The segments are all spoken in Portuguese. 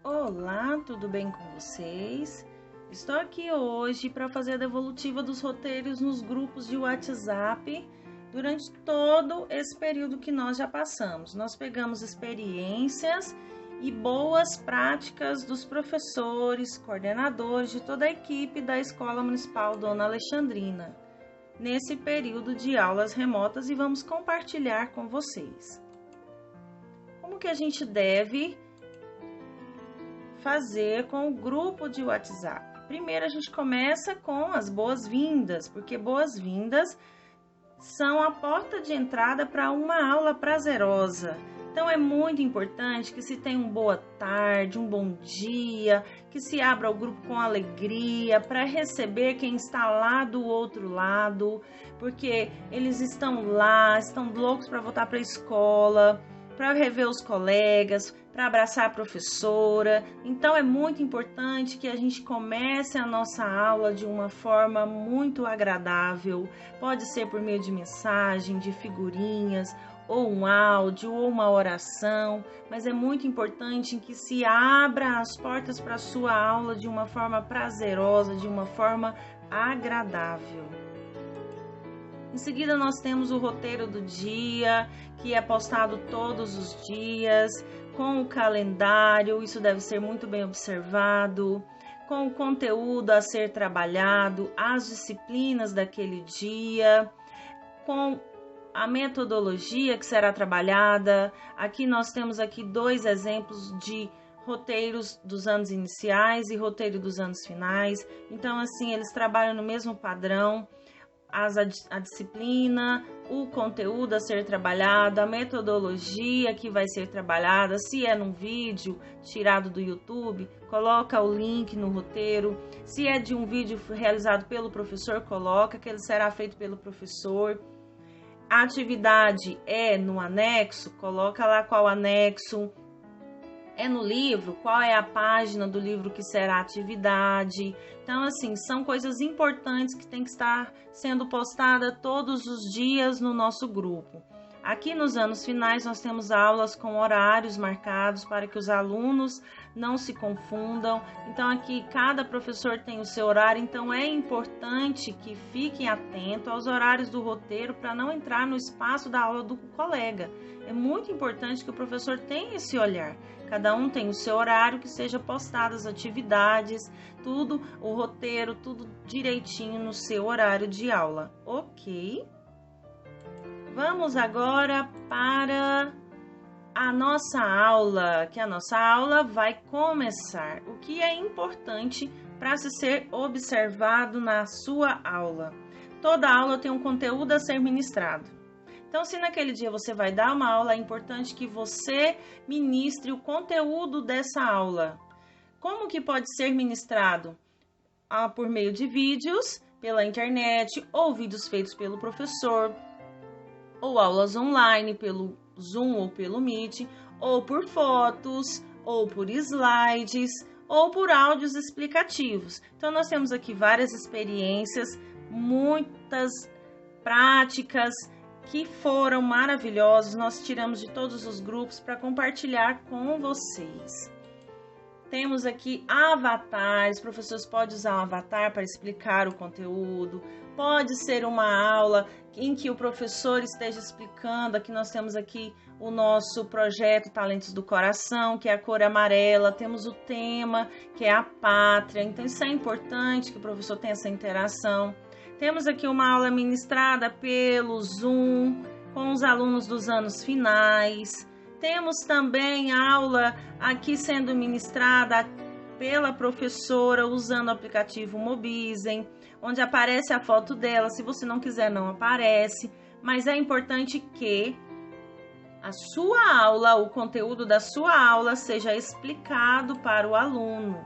Olá, tudo bem com vocês? Estou aqui hoje para fazer a devolutiva dos roteiros nos grupos de WhatsApp durante todo esse período que nós já passamos. Nós pegamos experiências e boas práticas dos professores, coordenadores de toda a equipe da Escola Municipal Dona Alexandrina, nesse período de aulas remotas, e vamos compartilhar com vocês. Como que a gente deve fazer com o grupo de WhatsApp? Primeiro a gente começa com as boas-vindas, porque boas-vindas são a porta de entrada para uma aula prazerosa. Então é muito importante que se tenha um boa tarde, um bom dia, que se abra o grupo com alegria para receber quem está lá do outro lado, porque eles estão lá, estão loucos para voltar para a escola, para rever os colegas, para abraçar a professora. Então é muito importante que a gente comece a nossa aula de uma forma muito agradável. Pode ser por meio de mensagem, de figurinhas, ou um áudio, ou uma oração, mas é muito importante que se abra as portas para a sua aula de uma forma prazerosa, de uma forma agradável. Em seguida, nós temos o roteiro do dia, que é postado todos os dias, com o calendário, isso deve ser muito bem observado, com o conteúdo a ser trabalhado, as disciplinas daquele dia, com a metodologia que será trabalhada. Aqui nós temos dois exemplos de roteiros dos anos iniciais e roteiro dos anos finais. Então, assim, eles trabalham no mesmo padrão. A disciplina, o conteúdo a ser trabalhado, a metodologia que vai ser trabalhada. Se é num vídeo tirado do YouTube, coloca o link no roteiro. Se é de um vídeo realizado pelo professor, coloca que ele será feito pelo professor. A atividade é no anexo, coloca lá qual anexo. É no livro, qual é a página do livro que será a atividade. Então, assim, são coisas importantes que tem que estar sendo postada todos os dias no nosso grupo. Aqui nos anos finais nós temos aulas com horários marcados para que os alunos não se confundam. Então aqui cada professor tem o seu horário, então é importante que fiquem atentos aos horários do roteiro para não entrar no espaço da aula do colega. É muito importante que o professor tenha esse olhar. Cada um tem o seu horário, que seja postadas as atividades, tudo, o roteiro, tudo direitinho no seu horário de aula. Ok? Vamos agora para a nossa aula, que a nossa aula vai começar. O que é importante para se ser observado na sua aula? Toda aula tem um conteúdo a ser ministrado. Então, se naquele dia você vai dar uma aula, é importante que você ministre o conteúdo dessa aula. Como que pode ser ministrado? Por meio de vídeos, pela internet, ou vídeos feitos pelo professor, ou aulas online pelo Zoom ou pelo Meet, ou por fotos, ou por slides, ou por áudios explicativos. Então, nós temos aqui várias experiências, muitas práticas que foram maravilhosas. Nós tiramos de todos os grupos para compartilhar com vocês. Temos aqui avatares, os professores podem usar um avatar para explicar o conteúdo. Pode ser uma aula em que o professor esteja explicando. Aqui nós temos aqui o nosso projeto Talentos do Coração, que é a cor amarela. Temos o tema, que é a pátria. Então isso é importante que o professor tenha essa interação. Temos aqui uma aula ministrada pelo Zoom, com os alunos dos anos finais. Temos também aula aqui sendo ministrada pela professora usando o aplicativo Mobizen, onde aparece a foto dela. Se você não quiser, não aparece. Mas é importante que a sua aula, o conteúdo da sua aula, seja explicado para o aluno.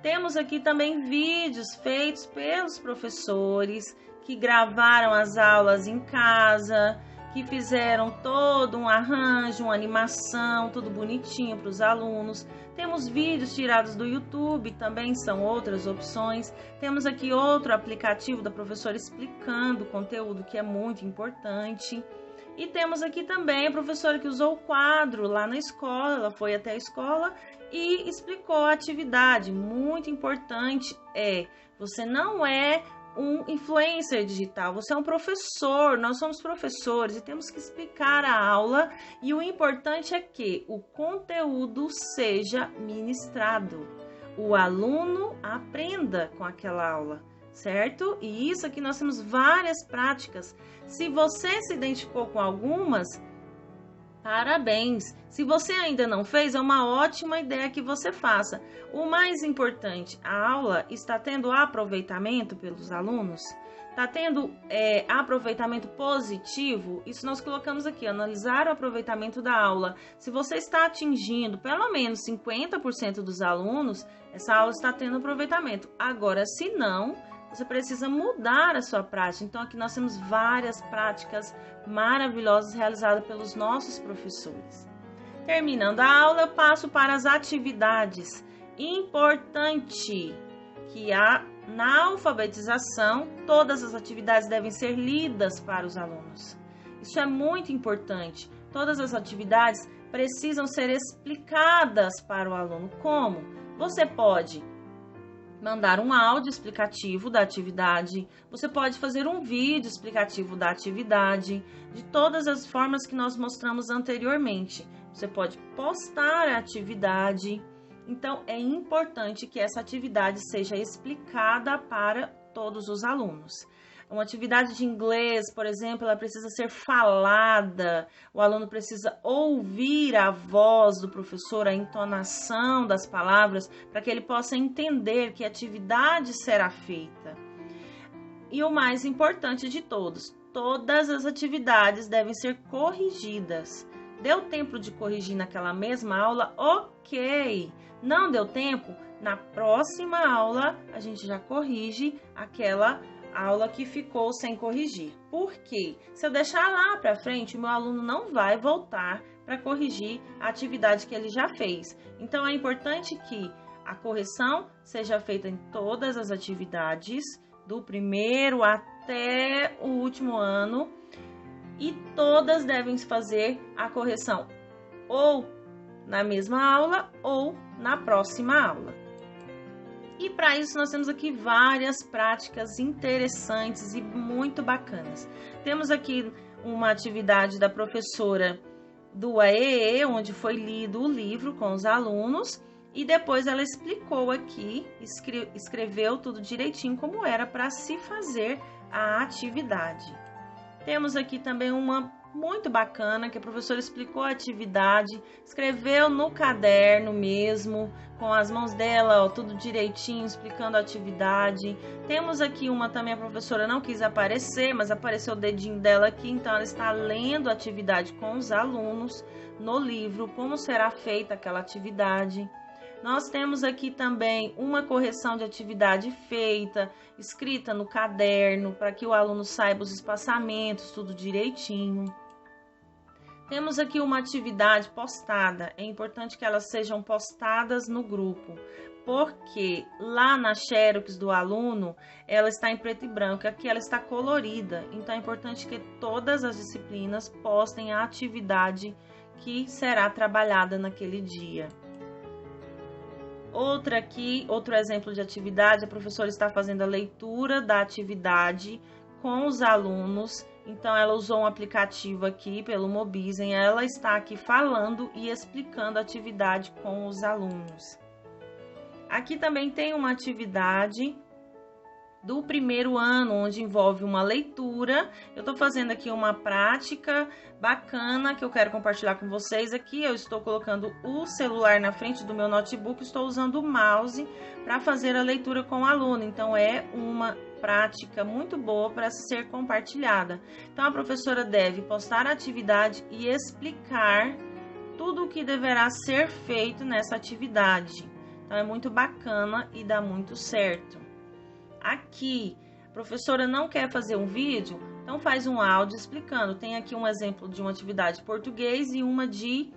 Temos aqui também vídeos feitos pelos professores que gravaram as aulas em casa, que fizeram todo um arranjo, uma animação, tudo bonitinho para os alunos. Temos vídeos tirados do YouTube, também são outras opções. Temos aqui outro aplicativo da professora explicando o conteúdo, que é muito importante. E temos aqui também a professora que usou o quadro lá na escola, ela foi até a escola e explicou a atividade. Muito importante você não é um influencer digital, você é um professor, nós somos professores e temos que explicar a aula, e o importante é que o conteúdo seja ministrado, o aluno aprenda com aquela aula, certo? E isso aqui nós temos várias práticas. Se você se identificou com algumas, parabéns! Se você ainda não fez, é uma ótima ideia que você faça. O mais importante, a aula está tendo aproveitamento pelos alunos? Está tendo aproveitamento positivo? Isso nós colocamos aqui, analisar o aproveitamento da aula. Se você está atingindo pelo menos 50% dos alunos, essa aula está tendo aproveitamento. Agora, se não, você precisa mudar a sua prática. Então, aqui nós temos várias práticas maravilhosas realizadas pelos nossos professores. Terminando a aula, eu passo para as atividades. Importante que na alfabetização, todas as atividades devem ser lidas para os alunos. Isso é muito importante. Todas as atividades precisam ser explicadas para o aluno. Como? Você pode mandar um áudio explicativo da atividade, você pode fazer um vídeo explicativo da atividade, de todas as formas que nós mostramos anteriormente. Você pode postar a atividade. Então, é importante que essa atividade seja explicada para todos os alunos. Uma atividade de inglês, por exemplo, ela precisa ser falada, o aluno precisa ouvir a voz do professor, a entonação das palavras, para que ele possa entender que atividade será feita. E o mais importante de todos, todas as atividades devem ser corrigidas. Deu tempo de corrigir naquela mesma aula? Ok! Não deu tempo? Na próxima aula, a gente já corrige aquela aula que ficou sem corrigir. Por quê? Se eu deixar lá para frente, o meu aluno não vai voltar para corrigir a atividade que ele já fez. Então, é importante que a correção seja feita em todas as atividades, do primeiro até o último ano, e todas devem fazer a correção ou na mesma aula ou na próxima aula. E para isso nós temos aqui várias práticas interessantes e muito bacanas. Temos aqui uma atividade da professora do AEE, onde foi lido o livro com os alunos e depois ela explicou aqui, escreveu tudo direitinho como era para se fazer a atividade. Temos aqui também uma muito bacana, que a professora explicou a atividade, escreveu no caderno mesmo, com as mãos dela, ó, tudo direitinho, explicando a atividade. Temos aqui uma também, a professora não quis aparecer, mas apareceu o dedinho dela aqui, então ela está lendo a atividade com os alunos no livro, como será feita aquela atividade. Nós temos aqui também uma correção de atividade feita, escrita no caderno, para que o aluno saiba os espaçamentos, tudo direitinho. Temos aqui uma atividade postada, é importante que elas sejam postadas no grupo, porque lá na Xerox do aluno, ela está em preto e branco, aqui ela está colorida, então é importante que todas as disciplinas postem a atividade que será trabalhada naquele dia. Outro exemplo de atividade, a professora está fazendo a leitura da atividade com os alunos. Então, ela usou um aplicativo aqui pelo Mobizen, ela está aqui falando e explicando a atividade com os alunos. Aqui também tem uma atividade do primeiro ano, onde envolve uma leitura. Eu estou fazendo aqui uma prática bacana que eu quero compartilhar com vocês aqui. Eu estou colocando o celular na frente do meu notebook, estou usando o mouse para fazer a leitura com o aluno. Então, é uma prática muito boa para ser compartilhada. Então, a professora deve postar a atividade e explicar tudo o que deverá ser feito nessa atividade. Então, é muito bacana e dá muito certo. Aqui, a professora não quer fazer um vídeo, então faz um áudio explicando. Tem aqui um exemplo de uma atividade de português e uma de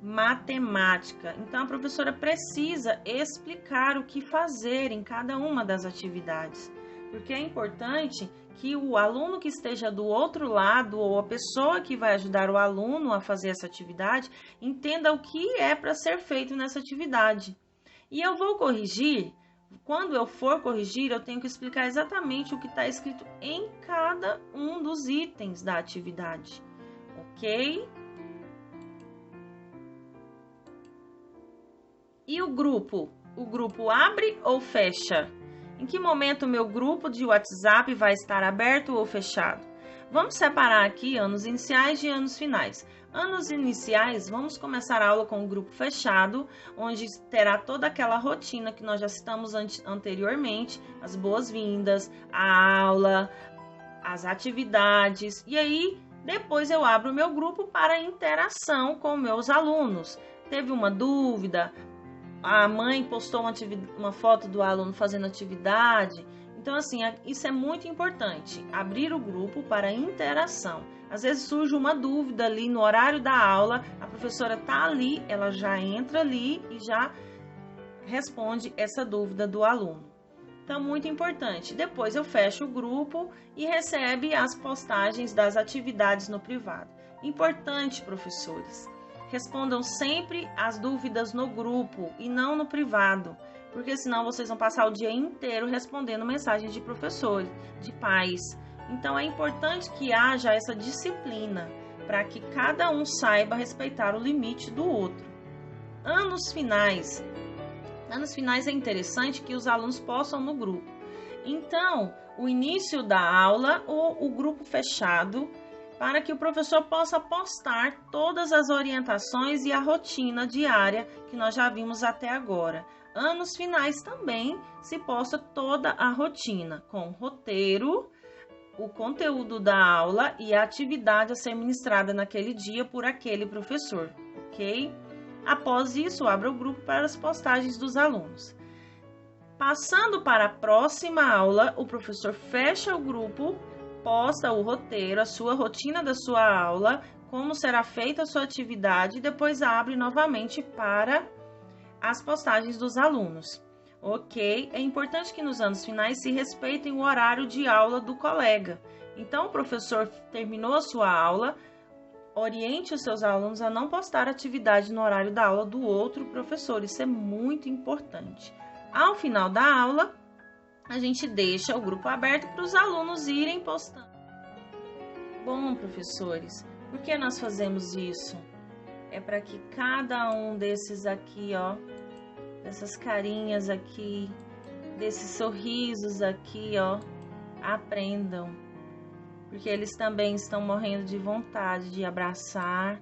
matemática. Então, a professora precisa explicar o que fazer em cada uma das atividades, porque é importante que o aluno que esteja do outro lado ou a pessoa que vai ajudar o aluno a fazer essa atividade entenda o que é para ser feito nessa atividade. E eu vou corrigir. Quando eu for corrigir, eu tenho que explicar exatamente o que está escrito em cada um dos itens da atividade, ok? E o grupo? O grupo abre ou fecha? Em que momento o meu grupo de WhatsApp vai estar aberto ou fechado? Vamos separar aqui anos iniciais de anos finais. Anos iniciais, vamos começar a aula com o grupo fechado, onde terá toda aquela rotina que nós já citamos anteriormente, as boas-vindas, a aula, as atividades. E aí, depois eu abro o meu grupo para interação com meus alunos. Teve uma dúvida? A mãe postou uma foto do aluno fazendo atividade. Então, assim, isso é muito importante, abrir o grupo para interação. Às vezes surge uma dúvida ali no horário da aula, a professora está ali, ela já entra ali e já responde essa dúvida do aluno. Então, muito importante. Depois eu fecho o grupo e recebe as postagens das atividades no privado. Importante, professores, respondam sempre as dúvidas no grupo e não no privado, porque senão vocês vão passar o dia inteiro respondendo mensagens de professores, de pais. Então é importante que haja essa disciplina para que cada um saiba respeitar o limite do outro. Anos finais. Anos finais é interessante que os alunos possam no grupo. Então, o início da aula ou o grupo fechado, para que o professor possa postar todas as orientações e a rotina diária que nós já vimos até agora. Anos finais também se posta toda a rotina, com roteiro, o conteúdo da aula e a atividade a ser ministrada naquele dia por aquele professor, ok? Após isso, abra o grupo para as postagens dos alunos. Passando para a próxima aula, o professor fecha o grupo, posta o roteiro, a sua rotina da sua aula, como será feita a sua atividade e depois abre novamente para as postagens dos alunos. Ok? É importante que nos anos finais se respeitem o horário de aula do colega. Então, o professor terminou a sua aula, oriente os seus alunos a não postar atividade no horário da aula do outro professor. Isso é muito importante. Ao final da aula, a gente deixa o grupo aberto para os alunos irem postando. Bom, professores, por que nós fazemos isso? É para que cada um desses aqui, ó, dessas carinhas aqui, desses sorrisos aqui, ó, aprendam. Porque eles também estão morrendo de vontade de abraçar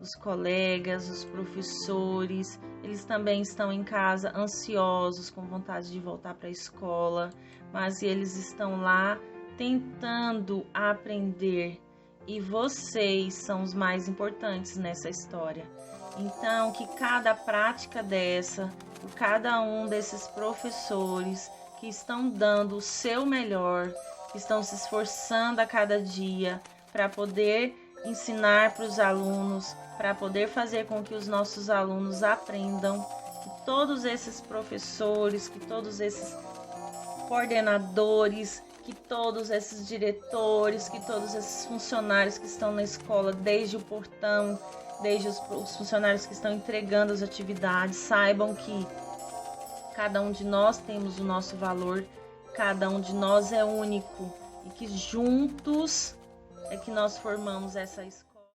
os colegas, os professores. Eles também estão em casa ansiosos, com vontade de voltar para a escola, mas eles estão lá tentando aprender. E vocês são os mais importantes nessa história. Então, que cada prática dessa, cada um desses professores que estão dando o seu melhor, que estão se esforçando a cada dia para poder ensinar para os alunos, para poder fazer com que os nossos alunos aprendam, que todos esses professores, que todos esses coordenadores, que todos esses diretores, que todos esses funcionários que estão na escola, desde o portão, desde os funcionários que estão entregando as atividades, saibam que cada um de nós temos o nosso valor, cada um de nós é único e que juntos é que nós formamos essa escola.